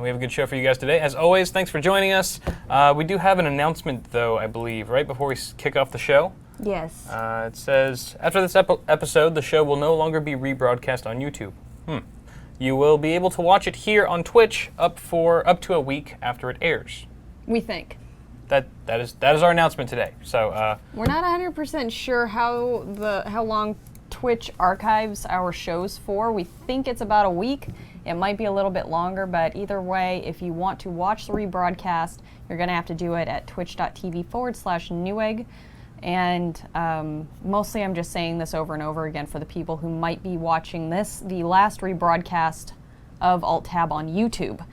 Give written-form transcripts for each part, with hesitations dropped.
we have a good show for you guys today. As always, thanks for joining us. We do have an announcement, though, I believe, right before we kick off the show. Yes. It says, after this episode, the show will no longer be rebroadcast on YouTube. You will be able to watch it here on Twitch up to a week after it airs. We think. That is our announcement today. So we're not 100% sure how long Twitch archives our shows for. We think it's about a week. It might be a little bit longer, but either way, if you want to watch the rebroadcast, you're going to have to do it at twitch.tv/Newegg. And mostly I'm just saying this over and over again for the people who might be watching the last rebroadcast of Alt+Tab on YouTube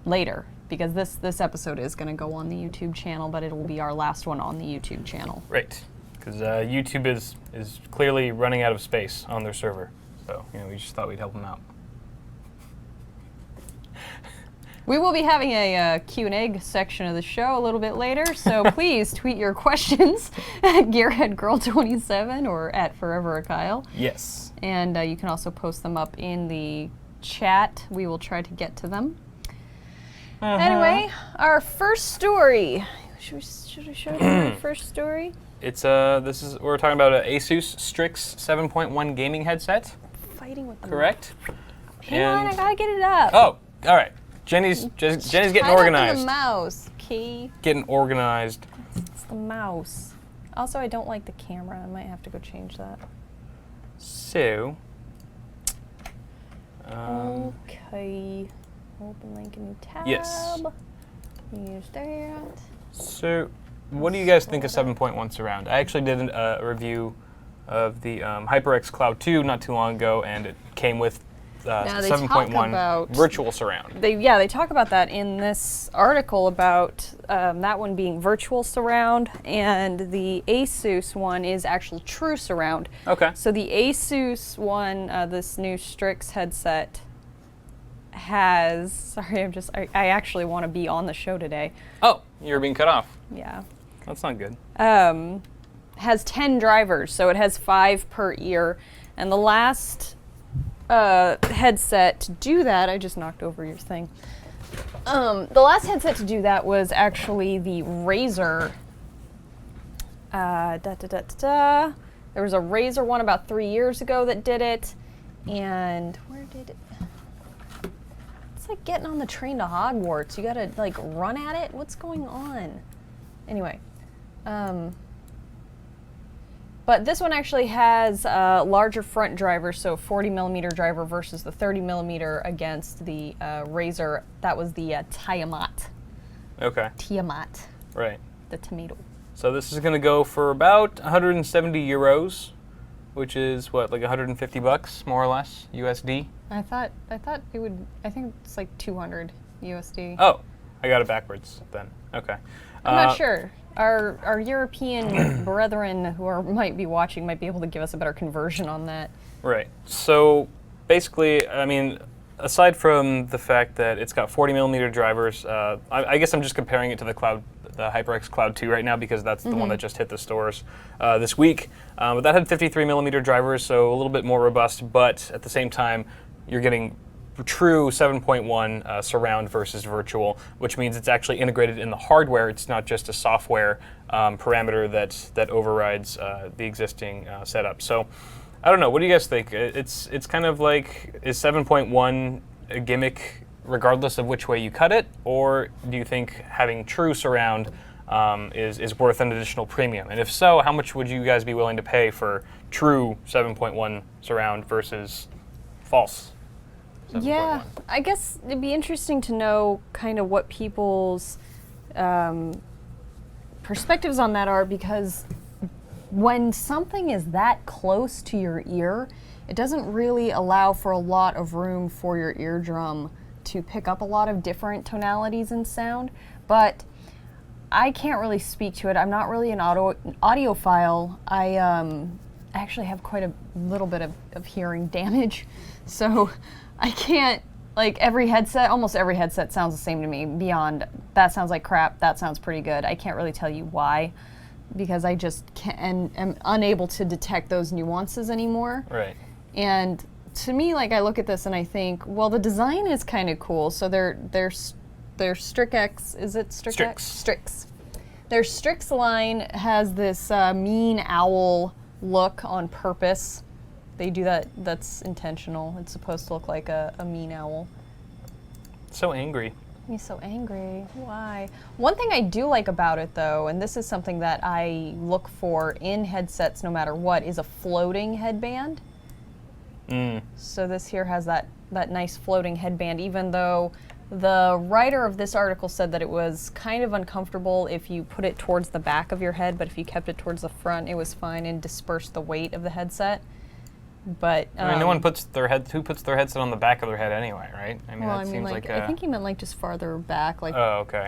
later, because this episode is going to go on the YouTube channel, but it will be our last one on the YouTube channel. Right, because YouTube is clearly running out of space on their server, so we just thought we'd help them out. We will be having a Q&A section of the show a little bit later, so please tweet your questions at GearheadGirl27 or at ForeverAKyle. Yes. And you can also post them up in the chat. We will try to get to them. Anyway, our first story. Should I show you our first story? It's we're talking about an Asus Strix 7.1 gaming headset. Fighting with the correct? Hang on, I gotta get it up. Oh, all right. Jenny's getting organized. The mouse, key. Getting organized. It's the mouse. Also, I don't like the camera. I might have to go change that. So. Okay. Open link in new tab. Yes. Use that. So, what do you guys think of 7.1 surround? I actually did a review of the HyperX Cloud 2 not too long ago, and it came with 7.1 virtual surround. They talk about that in this article about that one being virtual surround, and the Asus one is actual true surround. Okay. So the Asus one, this new Strix headset, has. Sorry, I actually want to be on the show today. Oh, you're being cut off. Yeah. That's not good. Has 10 drivers, so it has 5 per ear, and the last headset to do that, I just knocked over your thing. The last headset to do that was actually the Razer. There was a Razer one about 3 years ago that did it, and where did it? It's like getting on the train to Hogwarts. You gotta like run at it. What's going on? Anyway, but this one actually has a larger front driver, so 40mm driver versus the 30mm against the Razer. That was the Tiamat. Okay. Tiamat. Right. The tomato. So this is going to go for about 170 euros, which is what, like 150 bucks, more or less, USD? I thought it would. I think it's like 200 USD. Oh, I got it backwards then. Okay. I'm not sure. Our European brethren who might be watching might be able to give us a better conversion on that. Right. So basically, I mean, aside from the fact that it's got 40mm drivers, I guess I'm just comparing it to the HyperX Cloud 2 right now because that's the one that just hit the stores this week. But that had 53mm drivers, so a little bit more robust, but at the same time, you're getting true 7.1 surround versus virtual, which means it's actually integrated in the hardware. It's not just a software parameter that overrides the existing setup. So I don't know. What do you guys think? It's kind of like, is 7.1 a gimmick regardless of which way you cut it, or do you think having true surround is worth an additional premium? And if so, how much would you guys be willing to pay for true 7.1 surround versus false? Yeah, I guess it'd be interesting to know kind of what people's perspectives on that are, because when something is that close to your ear, it doesn't really allow for a lot of room for your eardrum to pick up a lot of different tonalities in sound. But I can't really speak to it. I'm not really an audiophile. I actually have quite a little bit of hearing damage, so I can't, like, almost every headset sounds the same to me, beyond that sounds like crap, that sounds pretty good. I can't really tell you why, because I just am unable to detect those nuances anymore. Right. And to me, like, I look at this and I think, well, the design is kind of cool. So their Strix, is it Strix? Strix. Strix. Their Strix line has this mean owl look on purpose. They do that. That's intentional. It's supposed to look like a mean owl. So angry. He's so angry. Why? One thing I do like about it, though, and this is something that I look for in headsets no matter what, is a floating headband. So this here has that nice floating headband, even though the writer of this article said that it was kind of uncomfortable if you put it towards the back of your head, but if you kept it towards the front, it was fine and dispersed the weight of the headset. But I mean, no one puts their who puts their headset on the back of their head anyway, right? I mean, well, that seems like I think he meant like just farther back, like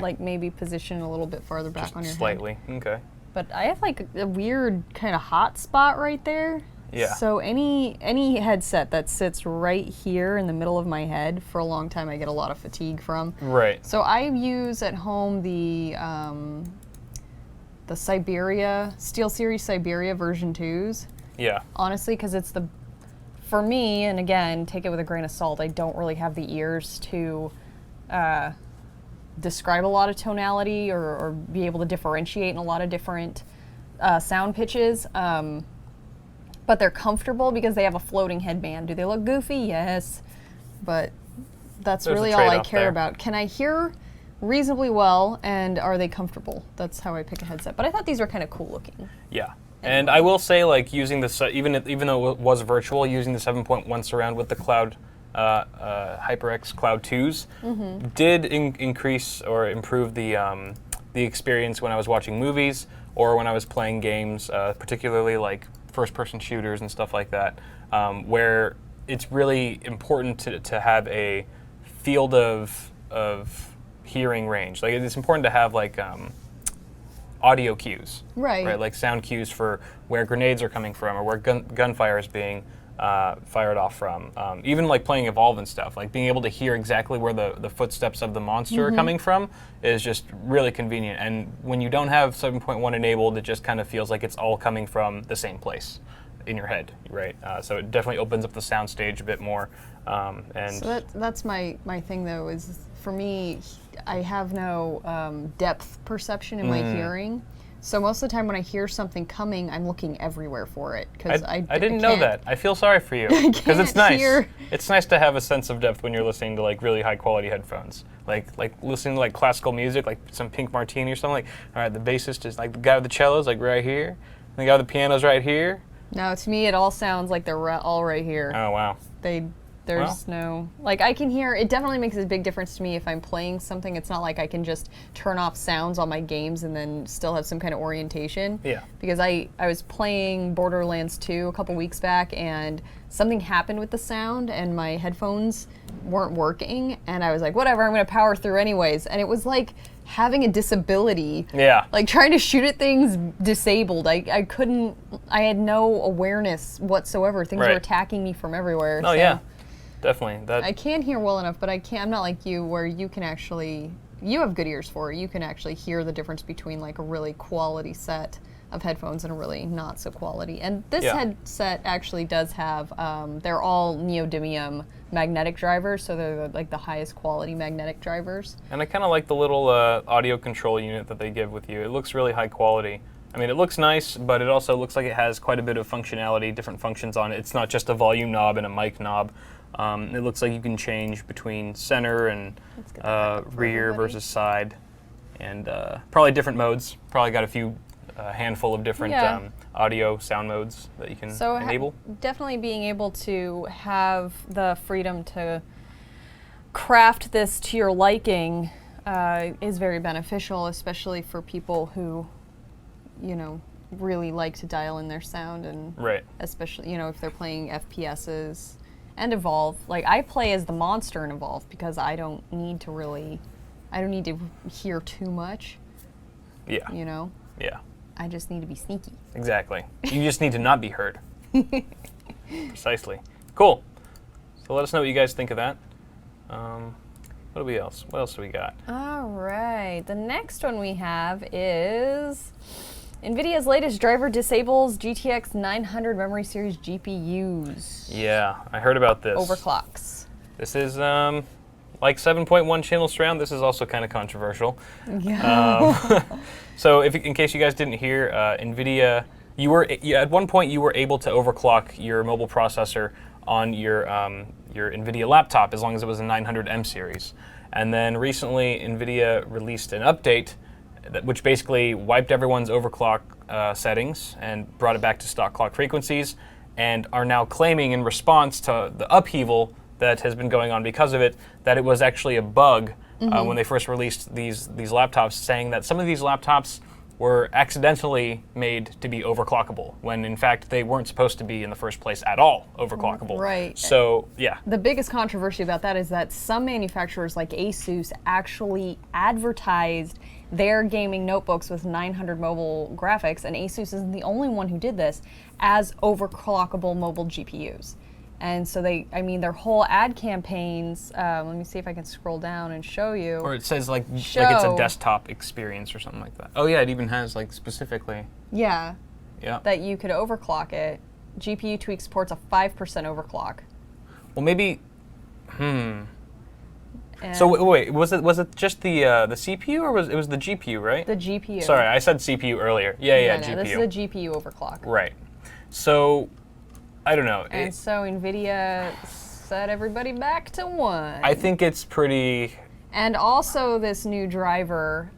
like maybe position a little bit farther back just on your slightly. head. Okay. But I have like a weird kind of hot spot right there. Yeah. So any headset that sits right here in the middle of my head for a long time, I get a lot of fatigue from. Right. So I use at home the Siberia SteelSeries Siberia version 2s. Yeah. Honestly, because it's for me, and again, take it with a grain of salt, I don't really have the ears to describe a lot of tonality or be able to differentiate in a lot of different sound pitches. But they're comfortable because they have a floating headband. Do they look goofy? Yes. But that's There's really a all I trade-off care there. about. Can I hear reasonably well, and are they comfortable? That's how I pick a headset. But I thought these were kind of cool looking. Yeah. And I will say, like, using the even though it was virtual, using the 7.1 surround with the Cloud HyperX Cloud 2s did increase or improve the experience when I was watching movies or when I was playing games, particularly like first-person shooters and stuff like that, where it's really important to have a field of hearing range. Like, it's important to have like audio cues, Right. Like sound cues for where grenades are coming from or where gunfire is being fired off from. Even like playing Evolve and stuff, like being able to hear exactly where the footsteps of the monster are coming from is just really convenient. And when you don't have 7.1 enabled, it just kind of feels like it's all coming from the same place in your head, right? So it definitely opens up the sound stage a bit more. And So that's my thing, though, is for me, I have no depth perception in my hearing. So most of the time when I hear something coming, I'm looking everywhere for it. Cause I didn't know that. I feel sorry for you. Because it's nice. It's nice to have a sense of depth when you're listening to like really high quality headphones. Like listening to like classical music, like some Pink Martini or something. Like, all right, the bassist is like the guy with the cello's like right here. And the guy with the piano's right here. No, to me it all sounds like they're all right here. Oh, wow. There's no, like, I can hear, it definitely makes a big difference to me if I'm playing something. It's not like I can just turn off sounds on my games and then still have some kind of orientation. Yeah. Because I was playing Borderlands 2 a couple weeks back and something happened with the sound and my headphones weren't working and I was like, whatever, I'm gonna power through anyways. And it was like having a disability. Yeah. Like trying to shoot at things disabled. I couldn't, I had no awareness whatsoever. Things were attacking me from everywhere. Oh, so yeah. Definitely. I can hear well enough, but I'm not like you where you can actually, you have good ears for it. You can actually hear the difference between like a really quality set of headphones and a really not so quality. And this headset actually does have, they're all neodymium magnetic drivers, so they're like the highest quality magnetic drivers. And I kind of like the little audio control unit that they give with you. It looks really high quality. I mean, it looks nice, but it also looks like it has quite a bit of functionality, different functions on it. It's not just a volume knob and a mic knob. It looks like you can change between center and rear versus side, and probably different modes. Probably got a few handful of different audio sound modes that you can enable. Definitely being able to have the freedom to craft this to your liking is very beneficial, especially for people who, you know, really like to dial in their sound, and especially, you know, if they're playing FPSs and Evolve. Like, I play as the monster in Evolve because I don't need to hear too much. Yeah. You know? Yeah. I just need to be sneaky. Exactly. You just need to not be heard. Precisely. Cool. So let us know what you guys think of that. What else do we got? All right. The next one we have is NVIDIA's latest driver disables GTX 900 memory series GPUs. Yeah, I heard about this. Overclocks. This is like 7.1 channel surround. This is also kind of controversial. Yeah. So, in case you guys didn't hear, NVIDIA, at one point you were able to overclock your mobile processor on your NVIDIA laptop as long as it was a 900M series. And then recently, NVIDIA released an update which basically wiped everyone's overclock settings and brought it back to stock clock frequencies, and are now claiming in response to the upheaval that has been going on because of it, that it was actually a bug when they first released these laptops, saying that some of these laptops were accidentally made to be overclockable, when in fact they weren't supposed to be in the first place at all overclockable. Right. So, yeah. The biggest controversy about that is that some manufacturers like Asus actually advertised their gaming notebooks with 900 mobile graphics, and Asus isn't the only one who did this, as overclockable mobile GPUs. And so their whole ad campaigns, let me see if I can scroll down and show you. Or it says like it's a desktop experience or something like that. Oh yeah, it even has like specifically. Yeah. Yeah. That you could overclock it. GPU Tweak supports a 5% overclock. Well, maybe. And So wait, was it just the CPU, or was it the GPU, right? the GPU. Sorry, I said CPU earlier. Yeah, No, GPU. this is a GPU overclock. Right. So, I don't know. And so NVIDIA set everybody back to 1. I think it's pretty. And also, this new driver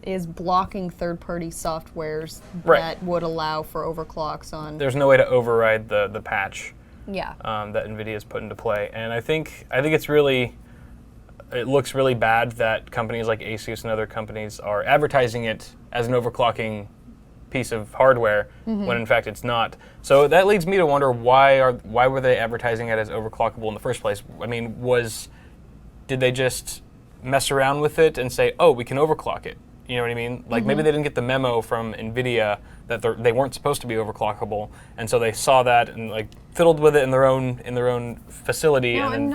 is blocking third-party softwares that would allow for overclocks on. There's no way to override the patch. Yeah. That NVIDIA has put into play, and I think it's really. It looks really bad that companies like Asus and other companies are advertising it as an overclocking piece of hardware when in fact it's not. So that leads me to wonder why were they advertising it as overclockable in the first place? I mean, did they just mess around with it and say, oh, we can overclock it? You know what I mean? Like maybe they didn't get the memo from NVIDIA that they weren't supposed to be overclockable, and so they saw that and like fiddled with it in their own facility. No, and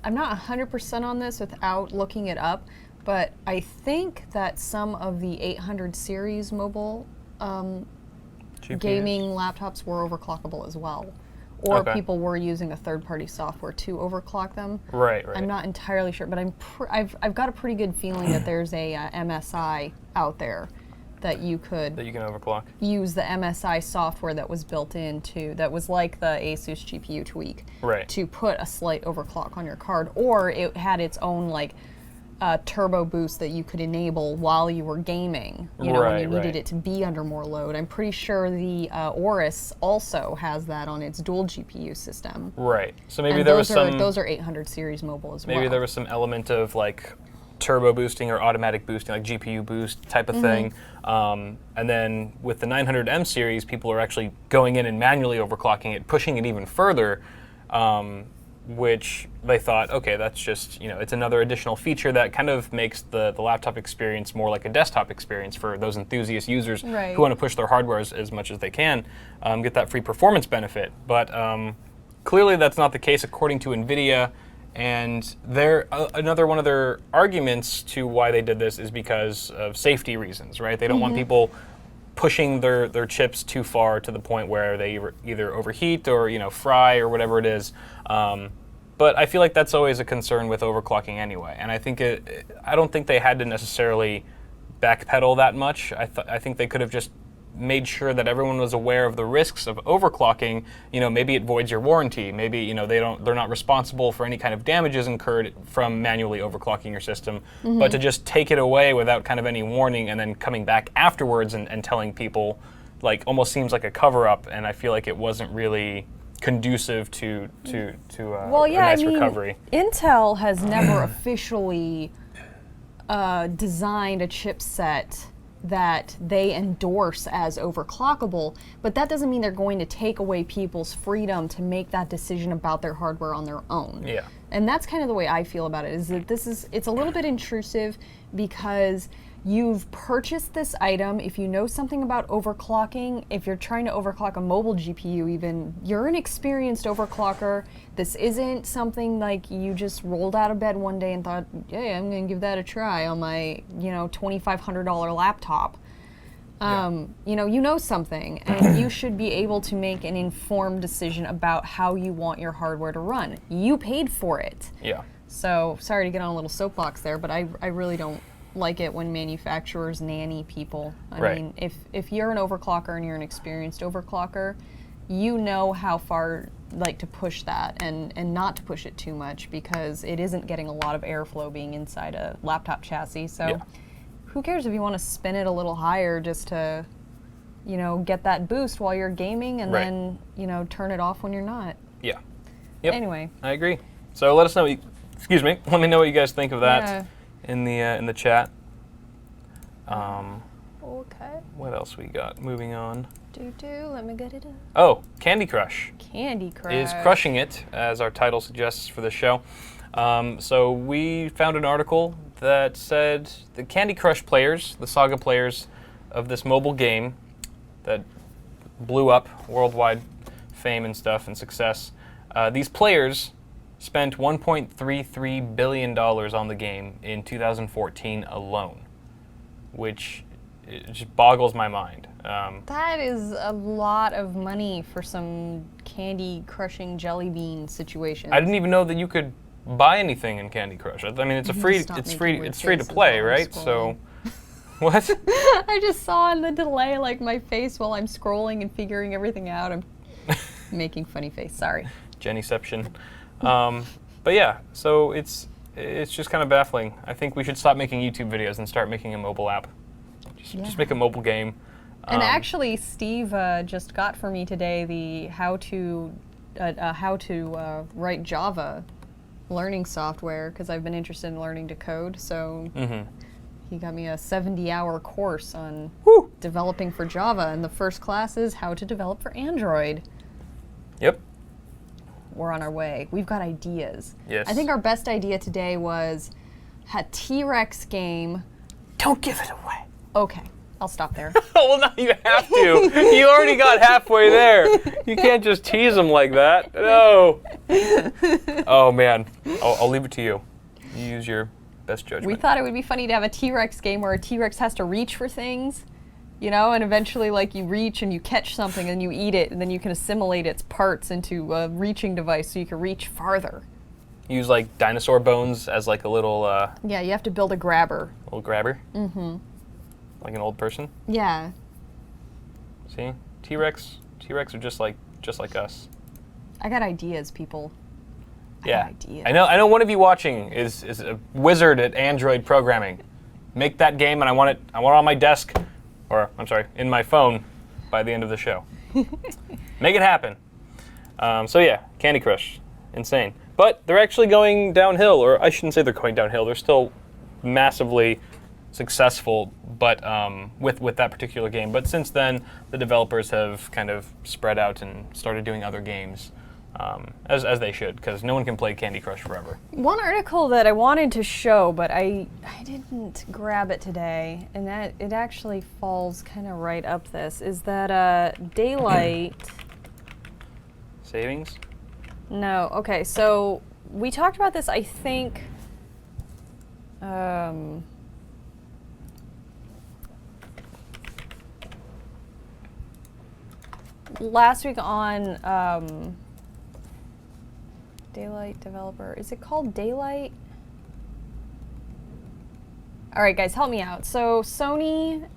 I'm not 100% on this without looking it up, but I think that some of the 800 series mobile gaming laptops were overclockable as well. Or people were using a third-party software to overclock them. Right. I'm not entirely sure, but I've got a pretty good feeling that there's a MSI out there that you can overclock. Use the MSI software that was built into, that was like the Asus GPU Tweak, to put a slight overclock on your card, or it had its own like turbo boost that you could enable while you were gaming, when you needed it to be under more load. I'm pretty sure the Aorus also has that on its dual GPU system. Right. So maybe there was some. Those are 800 series mobile as well. Maybe there was some element of like turbo boosting or automatic boosting, like GPU boost type of thing. And then with the 900M series, people are actually going in and manually overclocking it, pushing it even further, which they thought, okay, that's just, it's another additional feature that kind of makes the laptop experience more like a desktop experience for those enthusiast users who want to push their hardware as much as they can, get that free performance benefit. But clearly that's not the case according to NVIDIA. And another one of their arguments to why they did this is because of safety reasons, right? They don't want people pushing their chips too far to the point where they either overheat or fry or whatever it is. But I feel like that's always a concern with overclocking anyway. And I think I don't think they had to necessarily backpedal that much. I think they could have just made sure that everyone was aware of the risks of overclocking. Maybe it voids your warranty. Maybe they're not responsible for any kind of damages incurred from manually overclocking your system. But to just take it away without kind of any warning and then coming back afterwards and telling people, like, almost seems like a cover-up. And I feel like it wasn't really conducive to a nice recovery. Intel has never officially designed a chipset that they endorse as overclockable, but that doesn't mean they're going to take away people's freedom to make that decision about their hardware on their own. Yeah. And that's kind of the way I feel about it, is that it's a little bit intrusive because you've purchased this item. If you know something about overclocking, if you're trying to overclock a mobile GPU even, you're an experienced overclocker. This isn't something like you just rolled out of bed one day and thought, hey, I'm gonna give that a try on my $2,500 laptop. You know something, and you should be able to make an informed decision about how you want your hardware to run. You paid for it. Yeah. So, sorry to get on a little soapbox there, but I really don't like it when manufacturers nanny people. I mean, if you're an overclocker and you're an experienced overclocker, you know how far to push that and not to push it too much, because it isn't getting a lot of airflow being inside a laptop chassis. So who cares if you want to spin it a little higher just to, get that boost while you're gaming, and then, turn it off when you're not. Yeah. Yep. Anyway. I agree. So let us know. Excuse me. Let me know what you guys think of that in the chat. Okay. What else we got? Moving on. Let me get it up. Oh, Candy Crush. Candy Crush is crushing it, as our title suggests for the show. So we found an article that said the Candy Crush players, the Saga players of this mobile game that blew up worldwide fame and stuff and success, these players spent $1.33 billion on the game in 2014 alone, which it just boggles my mind. That is a lot of money for some candy crushing jelly bean situation. I didn't even know that you could buy anything in Candy Crush. I mean, it's free to play, right? So, what? I just saw in the delay my face while I'm scrolling and figuring everything out. I'm making funny face. Sorry. Jennyception. But yeah, so it's just kind of baffling. I think we should stop making YouTube videos and start making a mobile app. Just make a mobile game. And actually, Steve just got for me today the how to write Java learning software, because I've been interested in learning to code. So he got me a 70-hour course on developing for Java, and the first class is how to develop for Android. Yep. We're on our way. We've got ideas. Yes. I think our best idea today was a T-Rex game. Don't give it away. Okay, I'll stop there. Well, no, you have to. You already got halfway there. You can't just tease them like that. No. Oh, man. I'll leave it to you. You use your best judgment. We thought it would be funny to have a T-Rex game where a T-Rex has to reach for things, and eventually, you reach and you catch something and you eat it, and then you can assimilate its parts into a reaching device so you can reach farther. Use, dinosaur bones as, a little... Yeah, you have to build a grabber. Little grabber? Mm-hmm. Like an old person? Yeah. See? T-Rex are just like us. I got ideas, people. Yeah. I know one of you watching is a wizard at Android programming. Make that game, and I want it on my desk, or I'm sorry, in my phone by the end of the show. Make it happen. So yeah, Candy Crush. Insane. But they're actually going downhill, or I shouldn't say they're going downhill. They're still massively successful, but with that particular game. But since then, the developers have kind of spread out and started doing other games, as they should, because no one can play Candy Crush forever. One article that I wanted to show, but I didn't grab it today, and that it actually falls kind of right up this, is that Daylight... Savings? No. Okay, so we talked about this, I think... last week on Daylight developer. Is it called Daylight? All right, guys, help me out. So Sony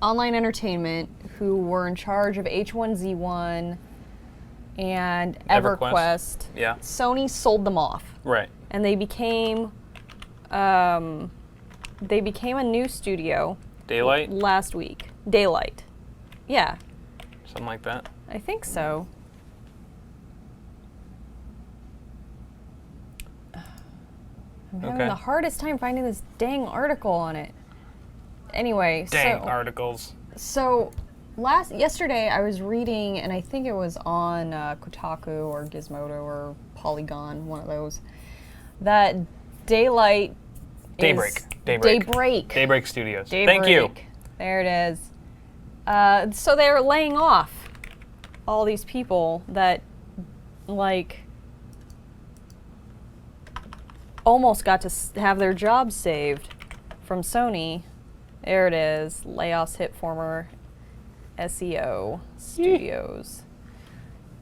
Online Entertainment, who were in charge of H1Z1 and EverQuest, yeah. Sony sold them off. Right. And they became a new studio. Daylight? Last week. Daylight. Yeah. Something like that? I think so. I'm having the hardest time finding this dang article on it. Anyway, dang articles. So yesterday I was reading, and I think it was on Kotaku or Gizmodo or Polygon, one of those, that Daybreak Studios. Daybreak. Thank you. There it is. So they're laying off all these people that, almost got to have their jobs saved from Sony. There it is. Layoffs hit former SEO studios.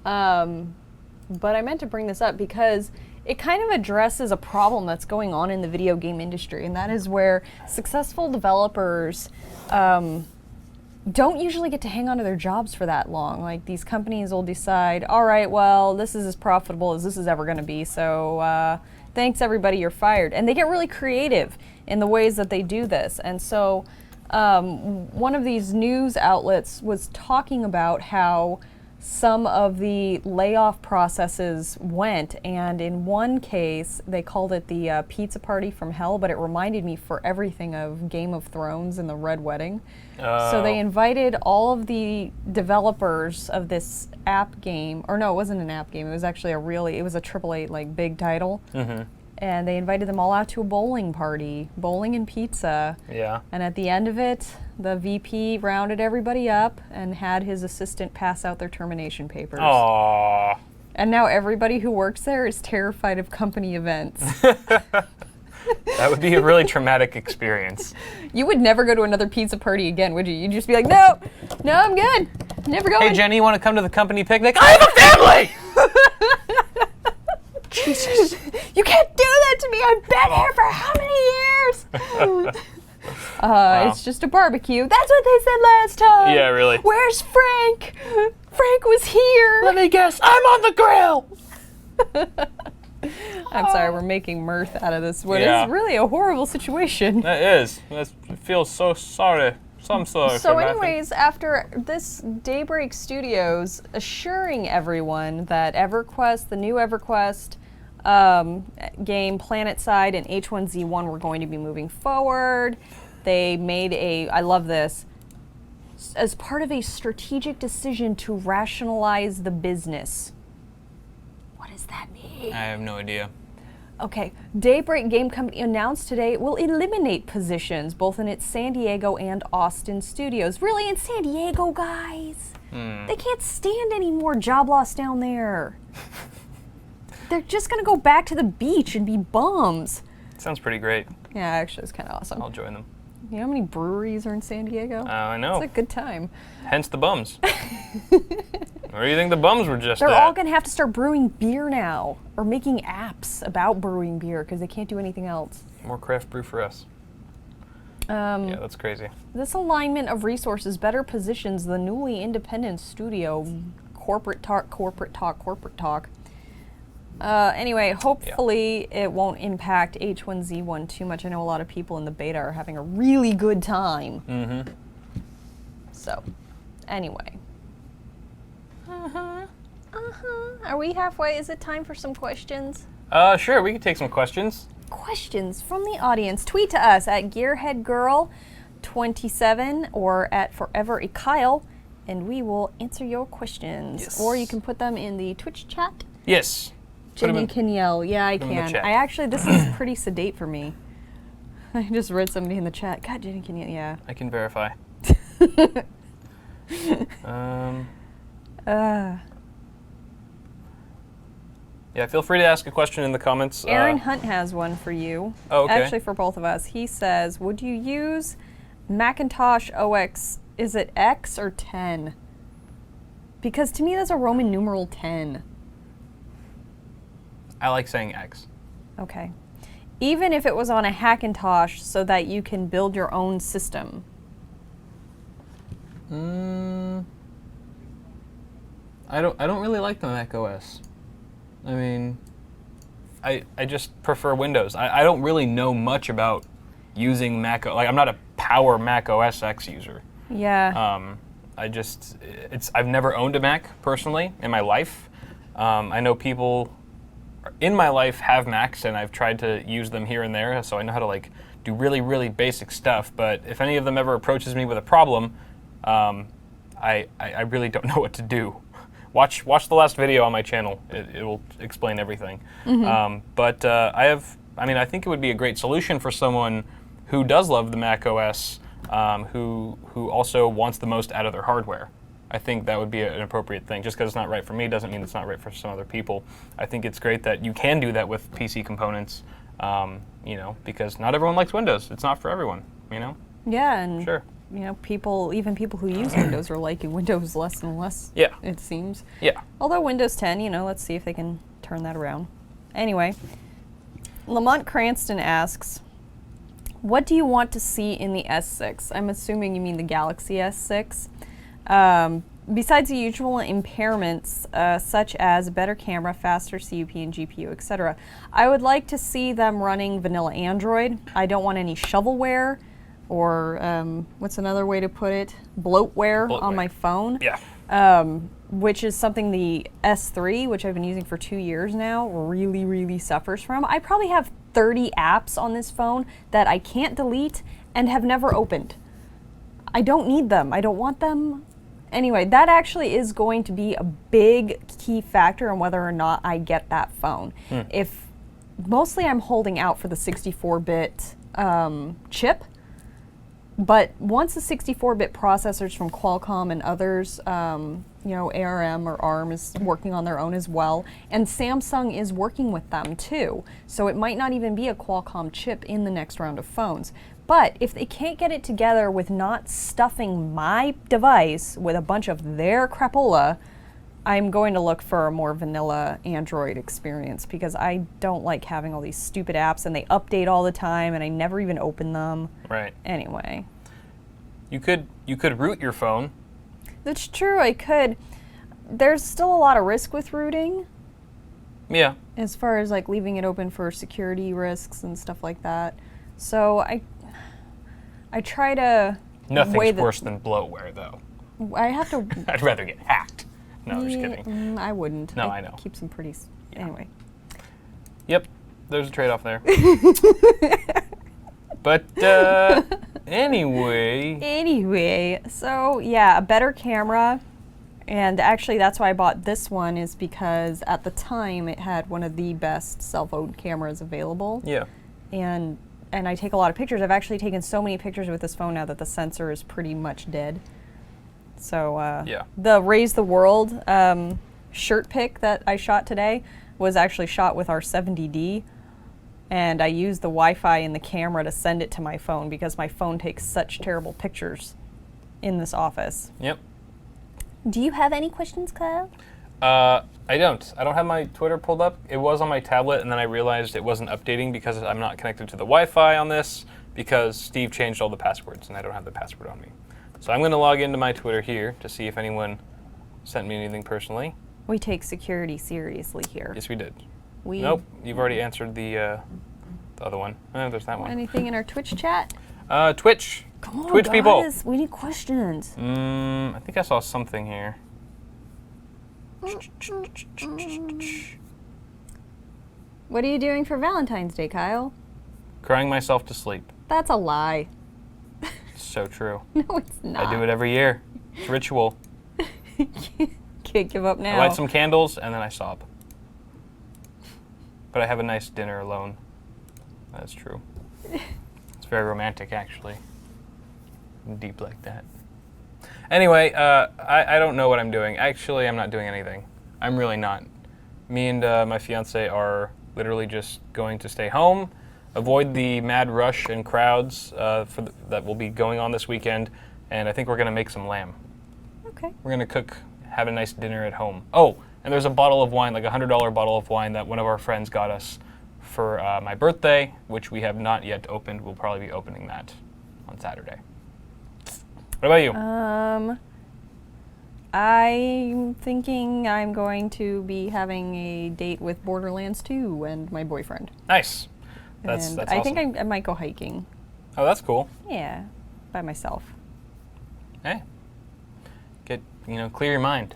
But I meant to bring this up because it kind of addresses a problem that's going on in the video game industry, and that is where successful developers don't usually get to hang on to their jobs for that long. Like, these companies will decide, all right, well, this is as profitable as this is ever going to be, so thanks everybody, you're fired. And they get really creative in the ways that they do this. And so one of these news outlets was talking about how some of the layoff processes went, and in one case they called it the pizza party from hell, but it reminded me for everything of Game of Thrones and the Red Wedding. So they invited all of the developers of this app game, or no, it wasn't an app game, it was actually it was a AAA like big title. And they invited them all out to a bowling party, bowling and pizza. Yeah. And at the end of it, the VP rounded everybody up and had his assistant pass out their termination papers. Aww. And now everybody who works there is terrified of company events. That would be a really traumatic experience. You would never go to another pizza party again, would you? You'd just be like, no, I'm good. Never going. Hey, Jenny, you want to come to the company picnic? I have a family! Jesus. You can't do that to me. I've been here for how many years? Wow. It's just a barbecue. That's what they said last time. Yeah, really. Where's Frank? Frank was here. Let me guess, I'm on the grill! I'm sorry, we're making mirth out of this. What Yeah. is really a horrible situation. That is. I feel so sorry. I'm sorry. So anyways, after this, Daybreak Studios assuring everyone that EverQuest, the new EverQuest game, PlanetSide and H1Z1 were going to be moving forward. They made I love this, as part of a strategic decision to rationalize the business. What does that mean? I have no idea. Okay, Daybreak Game Company announced today it will eliminate positions both in its San Diego and Austin studios. Really, in San Diego, guys? They can't stand any more job loss down there. They're just gonna go back to the beach and be bums. Sounds pretty great. Yeah, actually, it's kind of awesome. I'll join them. You know how many breweries are in San Diego? I know. It's a good time. Hence the bums. Where do you think the bums were just They're at? all gonna have to start brewing beer now, or making apps about brewing beer because they can't do anything else. More craft brew for us. Yeah, that's crazy. This alignment of resources better positions the newly independent studio. Corporate talk. Anyway, hopefully it won't impact H1Z1 too much. I know a lot of people in the beta are having a really good time. So, anyway. Are we halfway? Is it time for some questions? Sure, we can take some questions. Questions from the audience. Tweet to us at GearheadGirl27 or at ForeverAKyle, and we will answer your questions. Yes. Or you can put them in the Twitch chat. Yes. Jenny can yell. Yeah, I them in the can. chat. I actually, this is pretty sedate for me. I just read somebody in the chat. God, Jenny can yell. Yeah. I can verify. Yeah, feel free to ask a question in the comments. Aaron Hunt has one for you. Oh, okay. Actually, for both of us. He says, would you use Macintosh OS, is it X or 10? Because to me, that's a Roman numeral 10. I like saying X. Okay. Even if it was on a Hackintosh so that you can build your own system. I don't really like the Mac OS. I mean, I just prefer Windows. I don't really know much about using Mac. Like, I'm not a power Mac OS X user. Yeah. I've never owned a Mac personally in my life. I know people in my life have Macs, and I've tried to use them here and there, so I know how to like do really, really basic stuff. But if any of them ever approaches me with a problem, I really don't know what to do. Watch the last video on my channel. It will explain everything. I think it would be a great solution for someone who does love the Mac OS, who also wants the most out of their hardware. I think that would be an appropriate thing. Just because it's not right for me doesn't mean it's not right for some other people. I think it's great that you can do that with PC components, because not everyone likes Windows. It's not for everyone, Yeah, and Sure. you know, even people who use Windows are liking Windows less and less. Yeah. It seems. Yeah. Although Windows 10, you know, let's see if they can turn that around. Anyway, Lamont Cranston asks, what do you want to see in the S6? I'm assuming you mean the Galaxy S6. Besides the usual impairments, such as a better camera, faster CUP and GPU, etc., I would like to see them running vanilla Android. I don't want any shovelware or, what's another way to put it? Bloatware on my phone. Yeah. Which is something the S3, which I've been using for 2 years now, really, really suffers from. I probably have 30 apps on this phone that I can't delete and have never opened. I don't need them. I don't want them. Anyway, that actually is going to be a big key factor in whether or not I get that phone. If mostly I'm holding out for the 64-bit chip, but once the 64-bit processors from Qualcomm and others, you know, ARM or ARM is working on their own as well, and Samsung is working with them too. So it might not even be a Qualcomm chip in the next round of phones. But if they can't get it together with not stuffing my device with a bunch of their crapola, I'm going to look for a more vanilla Android experience because I don't like having all these stupid apps and they update all the time and I never even open them. Right. Anyway. You could root your phone. That's true, I could. There's still a lot of risk with rooting. Yeah. As far as like leaving it open for security risks and stuff like that. So I try to Nothing's worse than bloatware, though. I have to. I'd rather get hacked. No, I'm just kidding. I wouldn't. No, I know. Keep some pretty. Anyway. Yep, there's a trade-off there. But anyway. Anyway, so yeah, a better camera, and actually that's why I bought this one is because at the time it had one of the best cell phone cameras available. Yeah. And I take a lot of pictures. I've actually taken so many pictures with this phone now that the sensor is pretty much dead. So yeah. The Raise the World shirt pic that I shot today was actually shot with our 70D. And I used the Wi-Fi in the camera to send it to my phone because my phone takes such terrible pictures in this office. Yep. Do you have any questions, Kyle? I don't. I don't have my Twitter pulled up. It was on my tablet, and then I realized it wasn't updating because I'm not connected to the Wi-Fi on this because Steve changed all the passwords, and I don't have the password on me. So I'm going to log into my Twitter here to see if anyone sent me anything personally. We take security seriously here. Yes, we did. Nope, you've already answered the other one. There's that one. Anything in our Twitch chat? Twitch. Come on, Twitch guys. people. We need questions. I think I saw something here. What are you doing for Valentine's Day, Kyle? Crying myself to sleep. That's a lie. So true. No, it's not. I do it every year. It's ritual. Can't give up now. I light some candles and then I sob. But I have a nice dinner alone. That's true. It's very romantic, actually. Deep like that. Anyway, I don't know what I'm doing. Actually, I'm not doing anything. I'm really not. Me and my fiance are literally just going to stay home, avoid the mad rush and crowds that will be going on this weekend, and I think we're going to make some lamb. Okay. We're going to cook, have a nice dinner at home. Oh, and there's a bottle of wine, like a $100 bottle of wine that one of our friends got us for my birthday, which we have not yet opened. We'll probably be opening that on Saturday. What about you? I'm thinking I'm going to be having a date with Borderlands 2 and my boyfriend. Nice. That's and awesome. I think I might go hiking. Oh, that's cool. Yeah, by myself. Hey, clear your mind.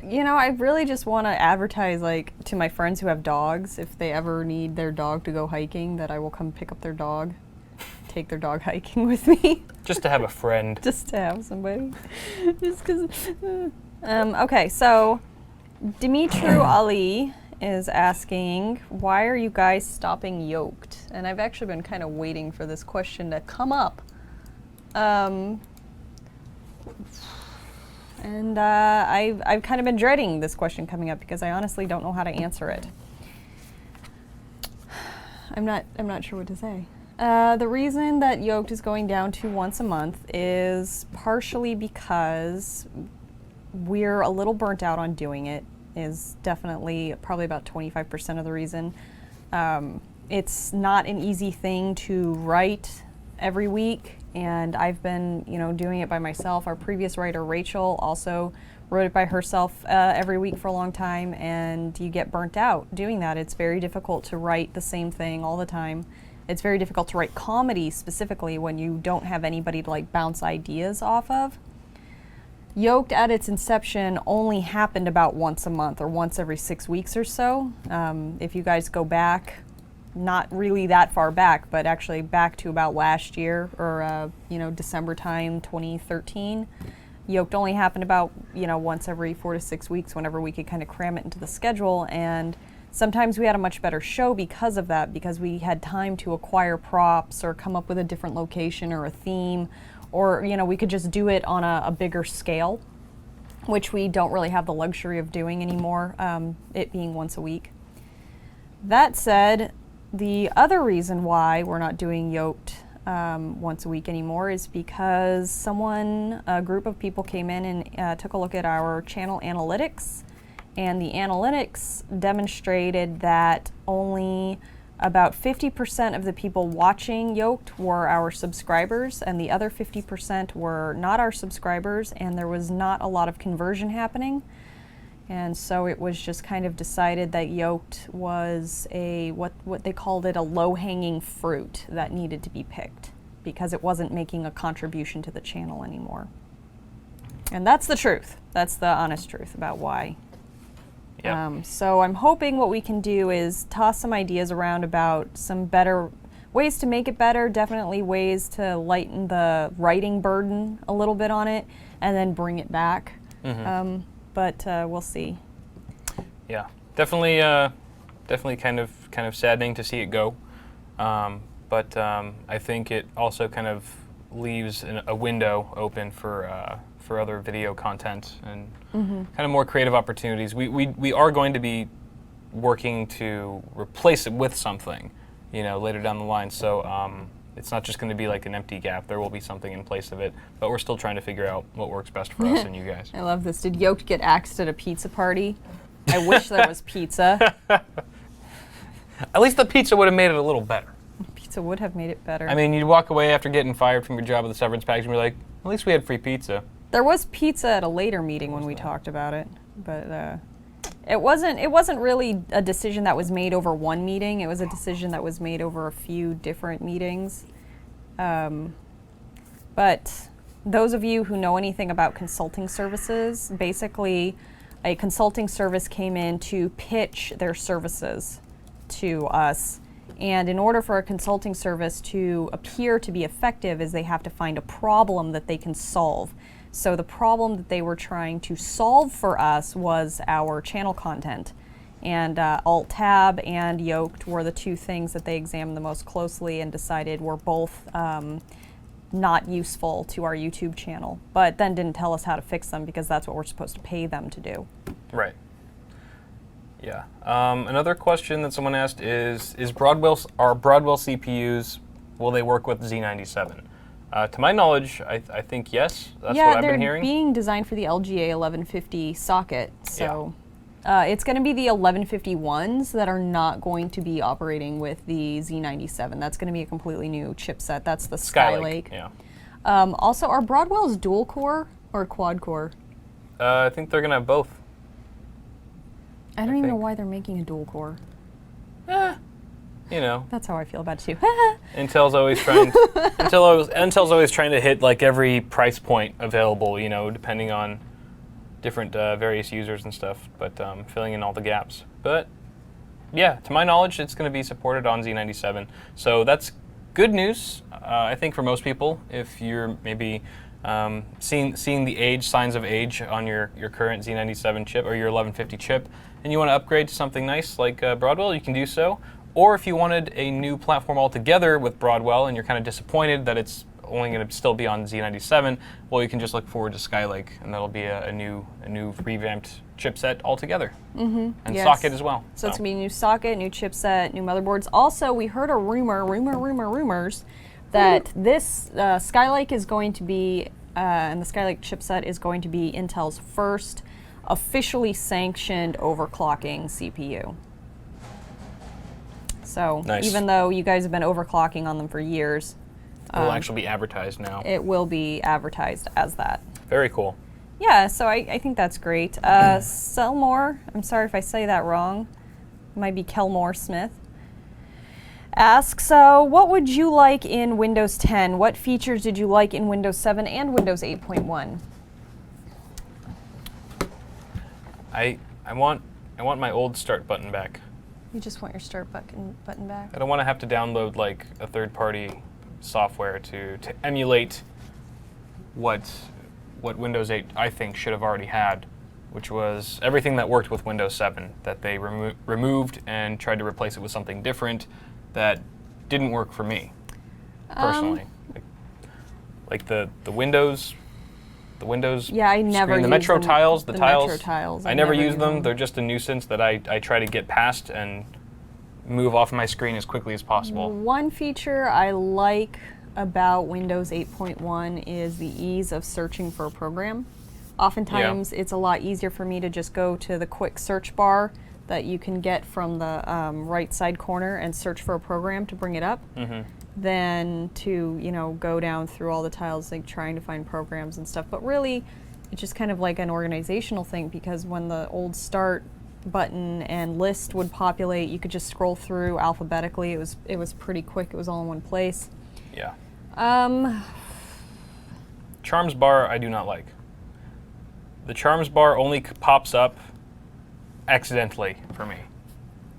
You know, I really just want to advertise, like, to my friends who have dogs, if they ever need their dog to go hiking, that I will come pick up their dog, take their dog hiking with me. Just to have a friend. Just to have somebody. Just because. Okay, so Dimitru Ali is asking, why are you guys stopping Yoked? And I've actually been kind of waiting for this question to come up. And I've kind of been dreading this question coming up because I honestly don't know how to answer it. I'm not sure what to say. The reason that Yoked is going down to once a month is partially because we're a little burnt out on doing it, is definitely probably about 25% of the reason. It's not an easy thing to write every week, and I've been, doing it by myself. Our previous writer, Rachel, also wrote it by herself every week for a long time, and you get burnt out doing that. It's very difficult to write the same thing all the time. It's very difficult to write comedy specifically when you don't have anybody to bounce ideas off of. Yoked at its inception only happened about once a month or once every 6 weeks or so. If you guys go back, not really that far back, but actually back to about last year or December time, 2013, Yoked only happened about once every 4 to 6 weeks whenever we could kind of cram it into the schedule. And sometimes we had a much better show because of that, because we had time to acquire props or come up with a different location or a theme, or we could just do it on a bigger scale, which we don't really have the luxury of doing anymore, it being once a week. That said, the other reason why we're not doing Yoked once a week anymore is because a group of people came in and took a look at our channel analytics. And the analytics demonstrated that only about 50% of the people watching Yoked were our subscribers, and the other 50% were not our subscribers, and there was not a lot of conversion happening. And so it was just kind of decided that Yoked was what they called it, a low-hanging fruit that needed to be picked because it wasn't making a contribution to the channel anymore. And that's the truth. That's the honest truth about why. Yep. So I'm hoping what we can do is toss some ideas around about some better ways to make it better, definitely ways to lighten the writing burden a little bit on it, and then bring it back. Mm-hmm. But we'll see. Yeah, definitely kind of saddening to see it go. But I think it also kind of leaves a window open for other video content and kind of more creative opportunities. We are going to be working to replace it with something, later down the line. So it's not just going to be like an empty gap. There will be something in place of it, but we're still trying to figure out what works best for us and you guys. I love this. Did Yoked get axed at a pizza party? I wish there was pizza. At least the pizza would have made it a little better. Pizza would have made it better. I mean, you'd walk away after getting fired from your job with the severance package and be like, at least we had free pizza. There was pizza at a later meeting when we talked about it, but it wasn't really a decision that was made over one meeting. It was a decision that was made over a few different meetings. But those of you who know anything about consulting services, basically a consulting service came in to pitch their services to us. And in order for a consulting service to appear to be effective is they have to find a problem that they can solve. So the problem that they were trying to solve for us was our channel content. And Alt+Tab and Yoked were the two things that they examined the most closely and decided were both not useful to our YouTube channel, but then didn't tell us how to fix them because that's what we're supposed to pay them to do. Right. Yeah. Another question that someone asked is are Broadwell CPUs, will they work with Z97? To my knowledge, I think yes. That's what I've been hearing. Yeah, they're being designed for the LGA 1150 socket, so it's going to be the 1151s that are not going to be operating with the Z97. That's going to be a completely new chipset. That's the Skylake. Yeah. Also, are Broadwells dual core or quad core? I think they're going to have both. I don't even know why they're making a dual core. That's how I feel about it too. Intel's always trying to hit like every price point available, depending on different various users and stuff, but filling in all the gaps. But yeah, to my knowledge, it's going to be supported on Z97. So that's good news, I think, for most people. If you're maybe seeing the signs of age on your current Z97 chip or your 1150 chip, and you want to upgrade to something nice like Broadwell, you can do so. Or if you wanted a new platform altogether with Broadwell and you're kind of disappointed that it's only going to still be on Z97, well, you can just look forward to Skylake, and that'll be a new revamped chipset altogether. And Yes. socket as well. So it's going to be new socket, new chipset, new motherboards. Also, we heard a rumors, that this Skylake is going to be, and the Skylake chipset is going to be Intel's first officially sanctioned overclocking CPU. So Nice. even though you guys have been overclocking on them for years, It will actually be advertised now. it will be advertised as that. Very cool. Yeah, so I think that's great. Selmore, I'm sorry if I say that wrong, it might be Kelmore Smith, asks, what would you like in Windows 10? What features did you like in Windows 7 and Windows 8.1? I want my old start button back. You just want your start button back? I don't want to have to download like a third-party software to emulate what Windows 8 I think should have already had, which was everything that worked with Windows 7 that they removed and tried to replace it with something different that didn't work for me personally. Like the Windows. Yeah, I never screen, the use Metro them- tiles, the tiles. Metro tiles. I never use them. They're just a nuisance that I try to get past and move off my screen as quickly as possible. One feature I like about Windows 8.1 is the ease of searching for a program. Oftentimes, it's a lot easier for me to just go to the quick search bar that you can get from the right side corner and search for a program to bring it up, than to go down through all the tiles like trying to find programs and stuff. But really, it's just kind of like an organizational thing, because when the old start button and list would populate, you could just scroll through alphabetically. It was pretty quick. It was all in one place. Yeah. Charms bar I do not like. The Charms bar only pops up accidentally for me.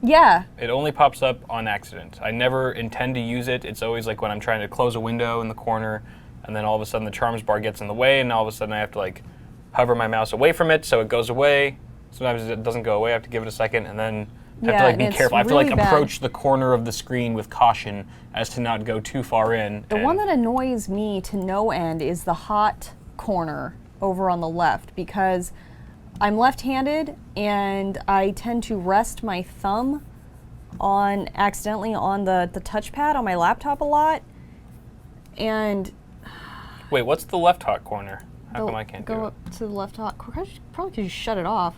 Yeah. It only pops up on accident. I never intend to use it. It's always like when I'm trying to close a window in the corner, and then all of a sudden the Charms bar gets in the way, and all of a sudden I have to like hover my mouse away from it so it goes away. Sometimes it doesn't go away. I have to give it a second, and then I have to like be careful. I have to like approach the corner of the screen with caution as to not go too far in. The one that annoys me to no end is the hot corner over on the left, because I'm left-handed and I tend to rest my thumb accidentally on the touchpad on my laptop a lot. And wait, what's the left hot corner? How come I can't do it? Go up to the left hot corner. Probably because you shut it off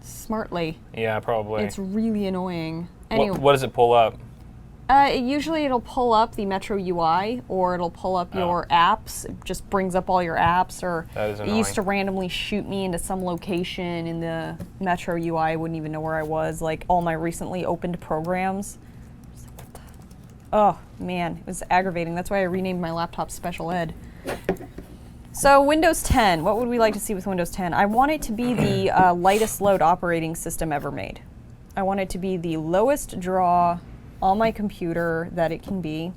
smartly. Yeah, probably. It's really annoying. Anyway, What does it pull up? Usually it'll pull up the Metro UI, or it'll pull up your apps. It just brings up all your apps, or That is it annoying. used to randomly shoot me into some location in the Metro UI. I wouldn't even know where I was, like all my recently opened programs. Just like, what the? Oh man, it was aggravating. That's why I renamed my laptop Special Ed. So Windows 10, what would we like to see with Windows 10? I want it to be the lightest load operating system ever made. I want it to be the lowest draw on my computer that it can be.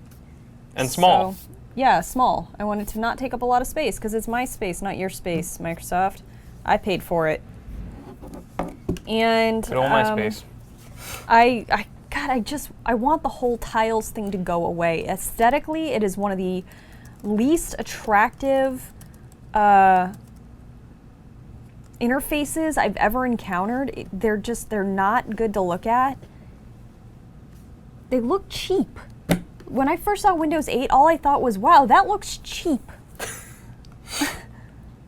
And small. So, yeah, small. I want it to not take up a lot of space, because it's my space, not your space, Microsoft. I paid for it. And Good old MySpace. I want the whole tiles thing to go away. Aesthetically, it is one of the least attractive interfaces I've ever encountered. They're not good to look at. They look cheap. When I first saw Windows 8, all I thought was, wow, that looks cheap.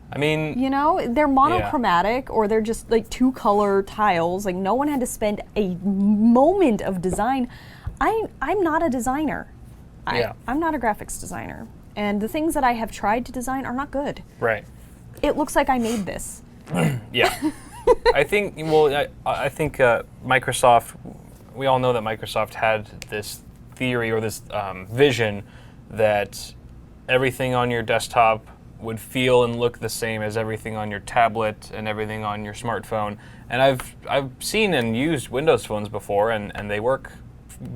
I mean, They're monochromatic, or they're just like two-color tiles. Like, no one had to spend a moment of design. I'm not a designer. I'm not a graphics designer. And the things that I have tried to design are not good. right. It looks like I made this. Yeah. I think Microsoft, we all know that Microsoft had this theory or this vision that everything on your desktop would feel and look the same as everything on your tablet and everything on your smartphone. And I've seen and used Windows phones before, and they work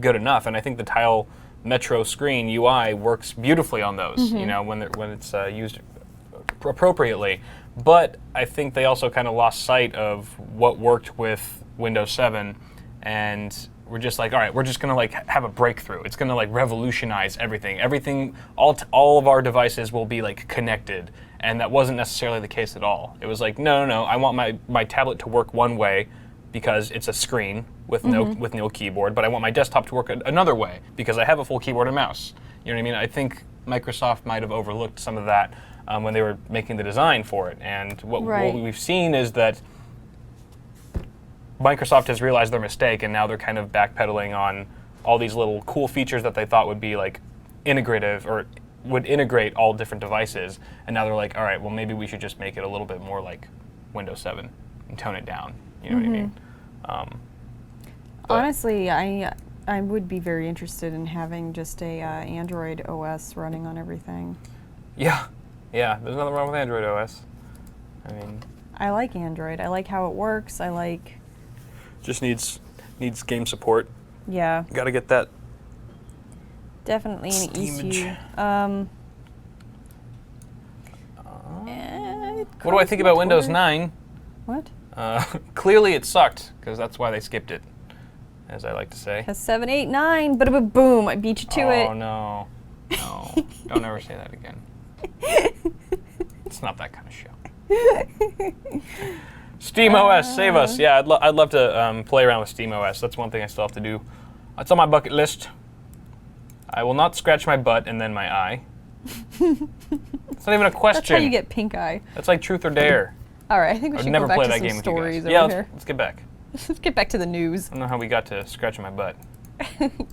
good enough. And I think the Tile Metro screen UI works beautifully on those, when it's used appropriately. But I think they also kind of lost sight of what worked with Windows 7, and we're just like, all right, we're just gonna like have a breakthrough. It's gonna like revolutionize everything. All of our devices will be like connected, And that wasn't necessarily the case at all. It was like, no, I want my tablet to work one way because it's a screen with no keyboard, but I want my desktop to work another way because I have a full keyboard and mouse. You know what I mean? I think Microsoft might have overlooked some of that when they were making the design for it. And what we've seen is that Microsoft has realized their mistake, and now they're kind of backpedaling on all these little cool features that they thought would be like integrative or would integrate all different devices. And now they're like, all right, well, maybe we should just make it a little bit more like Windows 7 and tone it down. You know what I mean? Honestly, I would be very interested in having just a Android OS running on everything. Yeah, there's nothing wrong with Android OS. I mean, I like Android. I like how it works. I like... Just needs game support. Yeah. Got to get that. Definitely an issue. What do I think about Windows 9? What? Clearly it sucked, because that's why they skipped it, as I like to say. Has 7, 8, 9, but boom, I beat you to it. Oh, no. Don't ever say that again. It's not that kind of show. SteamOS, save us. Yeah, I'd love to play around with SteamOS. That's one thing I still have to do. It's on my bucket list. I will not scratch my butt and then my eye. It's not even a question. That's how you get pink eye. That's like truth or dare. All right, I think we should never go back play to that some game stories with you guys. over Yeah, here. let's get back. Let's get back to the news. I don't know how we got to scratching my butt.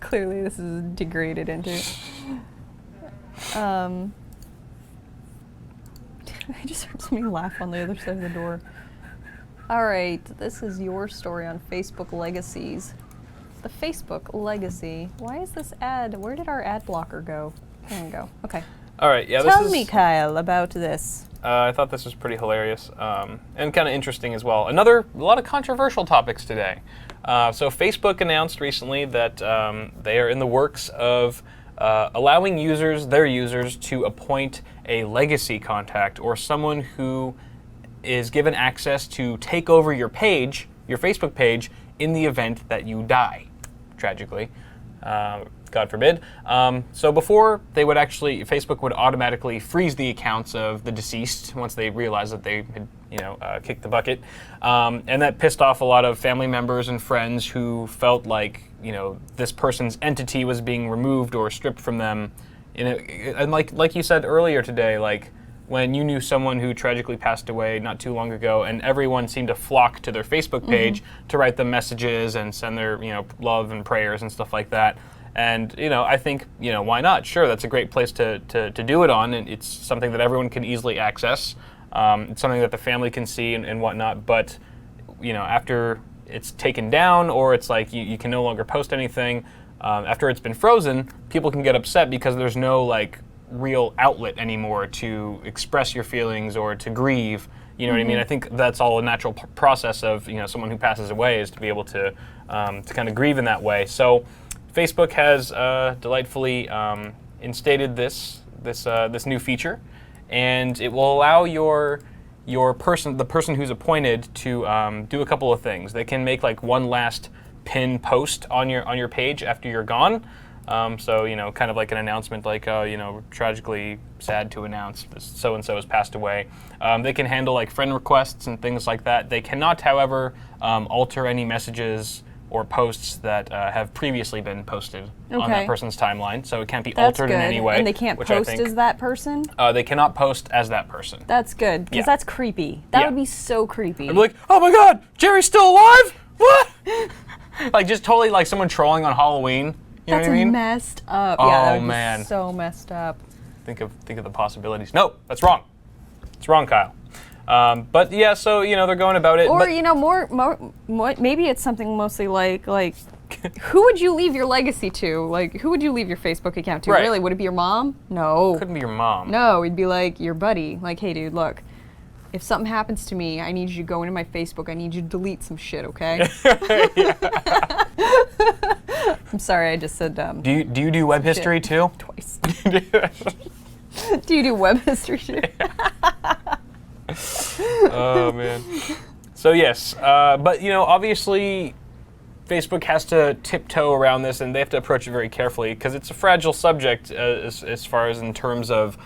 Clearly, this is degraded into. I just heard somebody laugh on the other side of the door. All right, this is your story on Facebook legacies. The Facebook legacy. Why is this ad? Where did our ad blocker go? There we go. Okay. All right. Yeah. Tell me, Kyle, about this. I thought this was pretty hilarious and kind of interesting as well. A lot of controversial topics today. So Facebook announced recently that they are in the works of allowing their users to appoint a legacy contact or someone who is given access to take over your page, your Facebook page, in the event that you die, tragically. God forbid. So before, Facebook would automatically freeze the accounts of the deceased once they realized that they had, kicked the bucket. And that pissed off a lot of family members and friends who felt like, this person's entity was being removed or stripped from them. And like you said earlier today, like when you knew someone who tragically passed away not too long ago, and everyone seemed to flock to their Facebook page to write them messages and send their, love and prayers and stuff like that. And, I think, why not? Sure, that's a great place to do it on, and it's something that everyone can easily access. It's something that the family can see and whatnot, but, after it's taken down or it's like you can no longer post anything, after it's been frozen, people can get upset because there's no, real outlet anymore to express your feelings or to grieve. You know what I mean? I think that's all a natural process of, someone who passes away is to be able to kind of grieve in that way. So Facebook has delightfully instated this new feature, and it will allow the person who's appointed to do a couple of things. They can make one last pin post on your page after you're gone. So kind of like an announcement, tragically sad to announce this so-and-so has passed away. They can handle friend requests and things like that. They cannot, however, alter any messages or posts that have previously been posted on that person's timeline, so it can't be altered in any way. And they can't post as that person? They cannot post as that person. That's good, because that's creepy. That would be so creepy. I'd be like, oh my god, Jerry's still alive? What? Just totally someone trolling on Halloween. You know what I mean? Messed up. Oh, yeah, that would man. be so messed up. Think of the possibilities. No, that's wrong. It's wrong, Kyle. But yeah, so they're going about it. Or more maybe it's something mostly like who would you leave your legacy to? Who would you leave your Facebook account to? Right. Really? Would it be your mom? No. Couldn't be your mom. No, it'd be your buddy. Hey, dude, look. If something happens to me, I need you to go into my Facebook. I need you to delete some shit, okay? I'm sorry, I just said Do you do web history too? Twice. Do you do web history too? Oh man. So yes, but obviously, Facebook has to tiptoe around this, and they have to approach it very carefully because it's a fragile subject as far as in terms of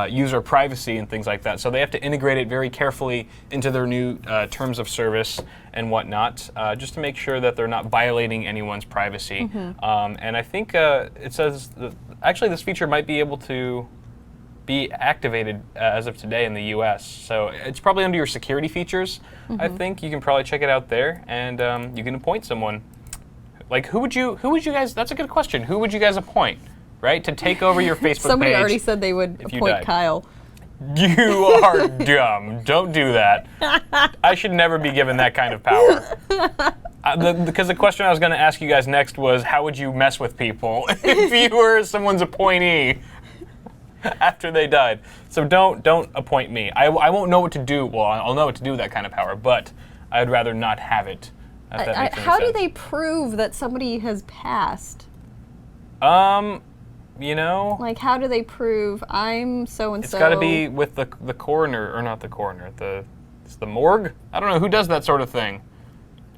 user privacy and things like that. So they have to integrate it very carefully into their new terms of service and whatnot, just to make sure that they're not violating anyone's privacy. And I think it says that actually this feature might be able to be activated as of today in the US. So it's probably under your security features. I think you can probably check it out there, and you can appoint someone. Like who would you guys, that's a good question. Who would you guys appoint, right? To take over your Facebook Somebody page already said they would appoint Kyle. You are dumb. Don't do that. I should never be given that kind of power. Because the question I was going to ask you guys next was, how would you mess with people if you were someone's appointee after they died? So don't appoint me. I won't know what to do. Well, I'll know what to do with that kind of power, but I'd rather not have it. If that makes any how do sense. they prove that somebody has passed? You know, Like, how do they prove I'm so and so? it's got to be with the coroner, or not the coroner. It's the morgue. I don't know who does that sort of thing.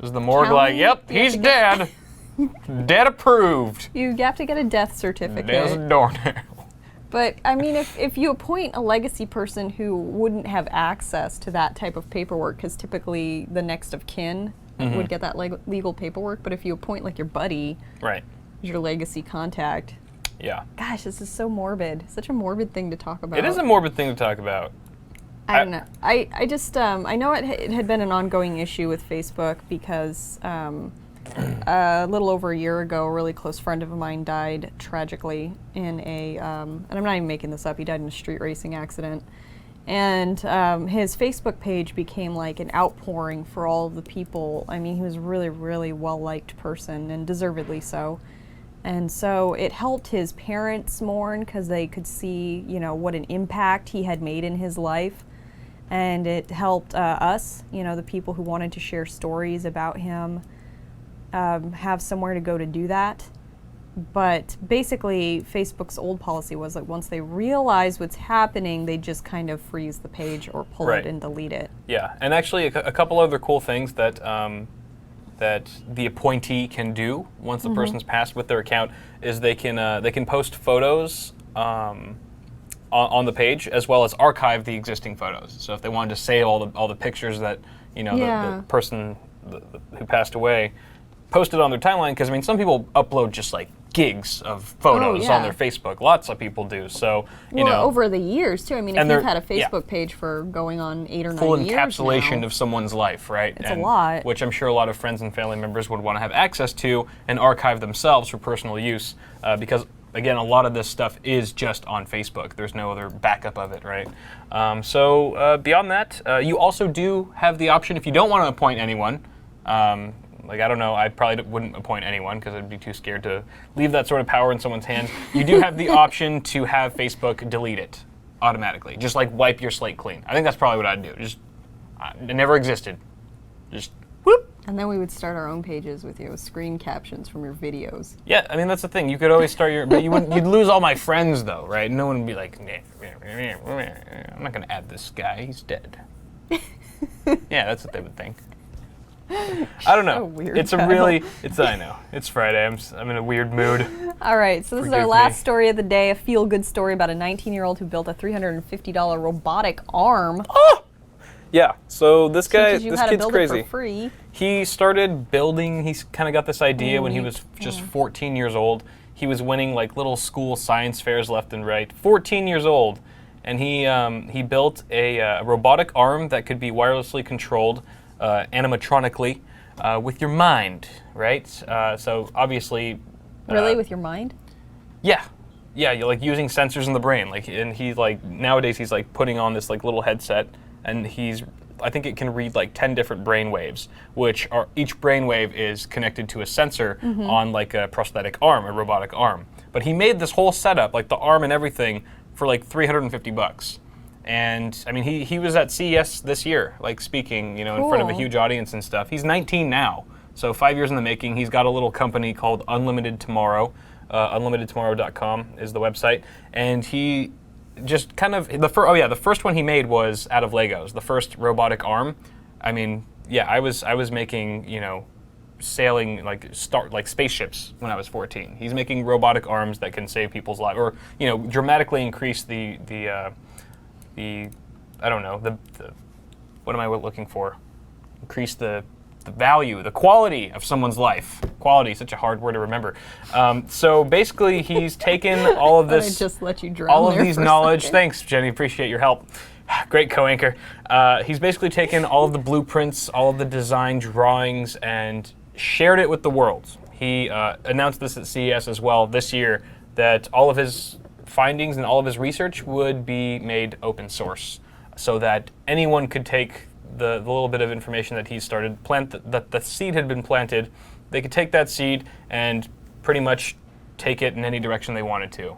Is the morgue County? like, yep, You have he's to get- dead, dead approved. You have to get a death certificate. There's a doornail. But, I mean, if you appoint a legacy person who wouldn't have access to that type of paperwork, because typically the next of kin would get that legal paperwork, but if you appoint, like, your buddy, Right. your legacy contact, Yeah. gosh, this is so morbid. Such a morbid thing to talk about. It is a morbid thing to talk about. I don't know. I just, I know it had been an ongoing issue with Facebook because a little over a year ago, a really close friend of mine died tragically in a, and I'm not even making this up, he died in a street racing accident. And his Facebook page became like an outpouring for all of the people. I mean, he was a really, really well-liked person, and deservedly so. And so it helped his parents mourn because they could see, you know, what an impact he had made in his life. And it helped us, you know, the people who wanted to share stories about him, have somewhere to go to do that. But basically, Facebook's old policy was like once they realize what's happening, they just kind of freeze the page or pull Right. it and delete it. Yeah, and actually a couple other cool things that that the appointee can do once the person's passed with their account is they can post photos on the page, as well as archive the existing photos. So if they wanted to save all the pictures that, you know, Yeah. the person who passed away posted on their timeline, because I mean some people upload just like gigs of photos yeah. on their Facebook. Lots of people do. So you Well, know, over the years too. I mean, if And you've they're- had a yeah. Facebook page for going on 8 or 9 full years encapsulation now, of someone's life, right? It's a lot. Which I'm sure a lot of friends and family members would want to have access to and archive themselves for personal use, because again, a lot of this stuff is just on Facebook. There's no other backup of it, right? So beyond that, you also do have the option, if you don't want to appoint anyone, like, I don't know, I probably wouldn't appoint anyone because I'd be too scared to leave that sort of power in someone's hands. You do have the option to have Facebook delete it automatically. Just like wipe your slate clean. I think that's probably what I'd do. Just, it never existed. Just, whoop. and then we would start our own pages with, you know, screen captions from your videos. Yeah, I mean, that's the thing. You could always start your, but you'd lose all my friends though, right? No one would be like, I'm not going to add this guy. He's dead. Yeah, that's what they would think. I don't know. So weird, It's a Kyle. really, I know. It's Friday. I'm in a weird mood. All right, so this is our Forgive last me. story of the day, a feel-good story about a 19-year-old who built a $350 robotic arm. Yeah, so this guy, Teaches you this how to kid's build crazy. it for free. He started building, he's kind of got this idea when he was Neat. just 14 years old. He was winning like little school science fairs left and right. 14 years old. And he built a robotic arm that could be wirelessly controlled animatronically with your mind, right? So obviously... Really, with your mind? Yeah. Yeah, you're like using sensors in the brain. Like, and he's like, nowadays he's like putting on this like little headset, and I think it can read like 10 different brain waves, which are, each brain wave is connected to a sensor on like a prosthetic arm, a robotic arm. But he made this whole setup, like the arm and everything, for like $350. And I mean, he was at CES this year, like speaking, you know, in front of a Cool. huge audience and stuff. He's 19 now, so 5 years in the making. He's got a little company called Unlimited Tomorrow. UnlimitedTomorrow.com is the website, and he just kind of the first one he made was out of Legos. The first robotic arm. I mean, yeah, I was making, you know, sailing like spaceships when I was 14. He's making robotic arms that can save people's lives, or dramatically increase the I don't know the what am I looking for? Increase the value, the quality of someone's life. Quality is such a hard word to remember. So basically, he's taken all of this, I just let you drown all of there these for a knowledge. second. Thanks, Jenny. Appreciate your help. Great co-anchor. He's basically taken all of the blueprints, all of the design drawings, and shared it with the world. He announced this at CES as well this year, that all of his findings and all of his research would be made open source, so that anyone could take the little bit of information that he started, that the seed had been planted, they could take that seed and pretty much take it in any direction they wanted to.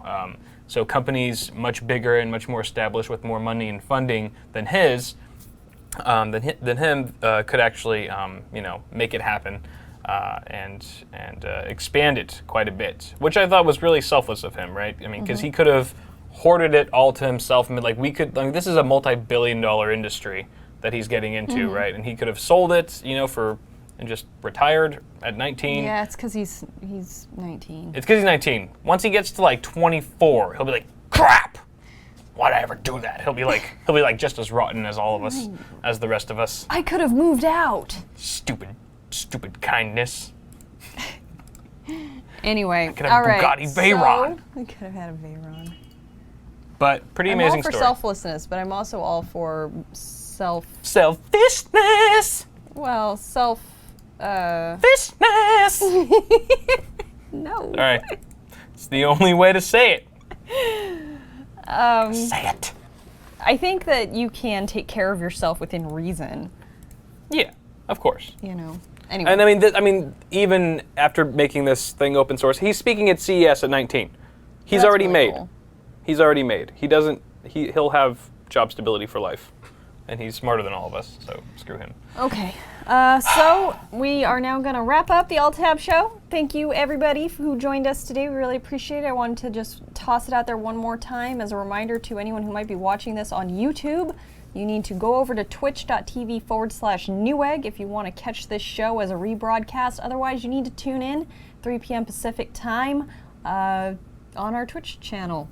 So companies much bigger and much more established with more money and funding than him could actually make it happen and expand it quite a bit, which I thought was really selfless of him, right? I mean, because he could have hoarded it all to himself. I mean, this is a multi-billion-dollar industry that he's getting into, right? And he could have sold it, and just retired at 19. Yeah, it's because he's 19. It's because he's 19. Once he gets to like 24, he'll be like, crap! Why'd I ever do that? He'll be like just as rotten as all of us, as the rest of us. I could have moved out. Stupid kindness. Anyway, I could have all right. Bugatti Veyron. So, we could have had a Veyron. But pretty I'm amazing all for story. selflessness, but I'm also all for Selfishness. Well, Fishness. No. All right. It's the only way to say it. Say it. I think that you can take care of yourself within reason. Yeah, of course. Anyway. And I mean, even after making this thing open source, he's speaking at CES at 19. He's That's already really made. cool. He's already made. He'll have job stability for life. And he's smarter than all of us, so screw him. Okay. So we are now going to wrap up the Alt+Tab show. Thank you, everybody, who joined us today. We really appreciate it. I wanted to just toss it out there one more time as a reminder to anyone who might be watching this on YouTube. You need to go over to twitch.tv/Newegg if you want to catch this show as a rebroadcast. Otherwise, you need to tune in 3 p.m. Pacific time on our Twitch channel.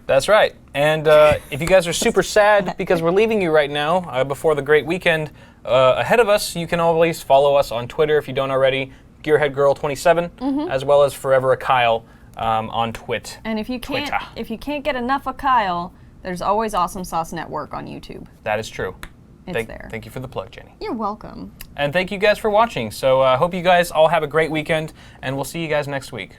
That's right. And if you guys are super sad because we're leaving you right now before the great weekend ahead of us, you can always follow us on Twitter if you don't already, GearheadGirl27, as well as Forever a Kyle on Twit. And if you can't get enough of Kyle, there's always Awesome Sauce Network on YouTube. That is true. It's there. Thank you for the plug, Jenny. You're welcome. And thank you guys for watching. So I hope you guys all have a great weekend, and we'll see you guys next week.